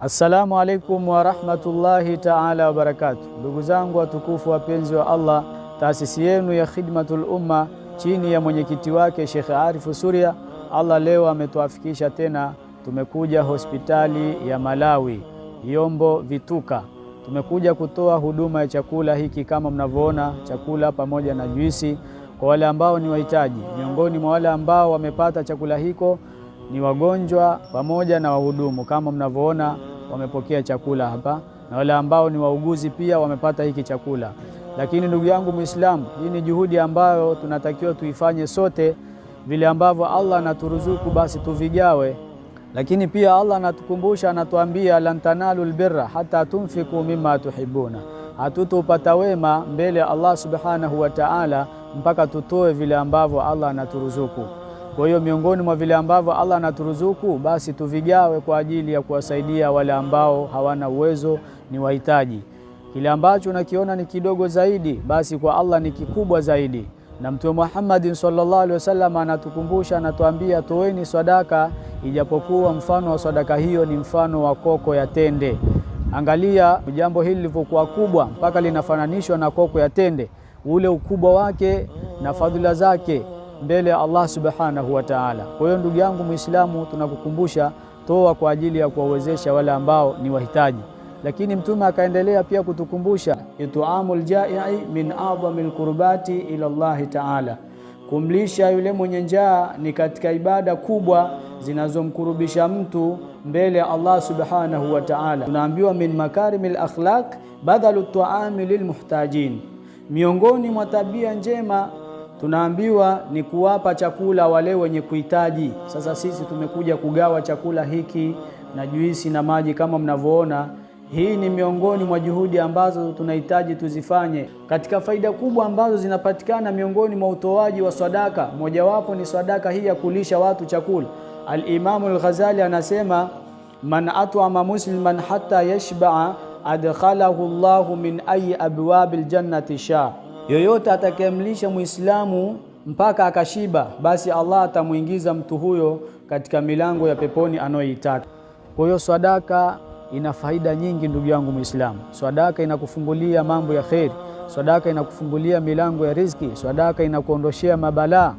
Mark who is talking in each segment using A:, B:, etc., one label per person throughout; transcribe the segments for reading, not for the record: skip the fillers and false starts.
A: Assalamu alaikum wa rahmatullahi ta'ala wa barakatuh. Ndugu zangu watukufu wapenzi wa Allah, taasisi yenu ya Khidmatul Umma chini ya mwenyekiti wake Sheikh Arifu Suria, Allah leo ametuafikisha tena. Tumekuja hospitali ya Malawi Yombo Vituka. Tumekuja kutoa huduma ya chakula hiki kama mnavyoona, chakula pamoja na juisi kwa wale ambao ni wahitaji. Miongoni mwa wale ambao wamepata chakula hiko ni wagonjwa pamoja na wahudumu, kama mnavyoona wamepokea chakula hapa, na wale ambao ni wauguzi pia wamepata hiki chakula. Lakini ndugu yangu Muislamu, hii ni juhudi ambayo tunatakiwa tuifanye sote. Vile ambavyo Allah anaturuzuku basi tuvigawe. Lakini pia Allah anatukumbusha, anatuambia lan tanalul birra hata tunfiku mimma tuhibuna, hatutopata wema mbele ya Allah subhanahu wa ta'ala mpaka tutoe vile ambavyo Allah anaturuzuku. Kwa hiyo miongoni mwa vile ambavyo Allah anaturuzuku basi tuvigawe kwa ajili ya kuwasaidia wale ambao hawana uwezo, ni wahitaji. Kile ambacho unakiona ni kidogo zaidi basi kwa Allah ni kikubwa zaidi. Na Mtume Muhammad sallallahu alaihi wasallam anatukumbusha, anatuambia toeni sadaka, ijapokuwa mfano wa sadaka hiyo ni mfano wa koko ya tende. Angalia jambo hili lilivyokuwa kubwa mpaka linafananishwa na koko ya tende, ule ukubwa wake na fadhila zake mbele ya Allah subhanahu wa ta'ala. Kwa hiyo ndugu yangu Muislamu, tunakukumbusha toa kwa ajili ya kuwawezesha wale ambao ni wahitaji. Lakini Mtume akaendelea pia kutukumbusha ituamul jai'i min a'dhamil qurbati ila Allah ta'ala, kumlisha yule mwenye njaa ni katika ibada kubwa zinazomkurubisha mtu mbele ya Allah subhanahu wa ta'ala. Tunaambiwa min makarimil akhlaq badalu tu'ami lilmuhtajin, miongoni mwa tabia njema tunaambiwa ni kuwapa chakula wale wenye kuhitaji. Sasa sisi tumekuja kugawa chakula hiki na juisi na maji kama mnavyoona. Hii ni miongoni mwa juhudi ambazo tunahitaji tuzifanye. Katika faida kubwa ambazo zinapatikana miongoni mwa utoaji wa sadaka, mojawapo ni sadaka hii ya kulisha watu chakula. Al-Imam Al-Ghazali anasema man at'ama musliman hatta yashba'a adkhalahu Allahu min ayi abwabil jannati sha, yoyote atakayemlisha Muislamu mpaka akashiba basi Allah atamuingiza mtu huyo katika milango ya peponi anayoitaka. Kwa hiyo sadaka ina faida nyingi ndugu yangu Muislamu. Sadaka inakufungulia mambo ya kheri, sadaka inakufungulia milango ya riziki, sadaka inakuondoshea mabalaa,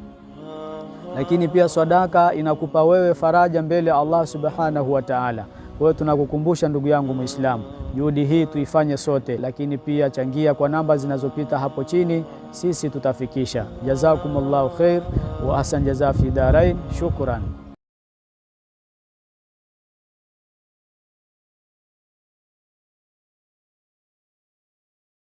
A: lakini pia sadaka inakupa wewe faraja mbele ya Allah subhanahu wa ta'ala. Kwa hiyo tunakukumbusha ndugu yangu Muislamu, juhudi hii tuifanye sote, lakini pia changia kwa namba zinazopita hapo chini, sisi tutafikisha. Jazakumullahu khair wa ahsan jazaa fi darain. Shukran.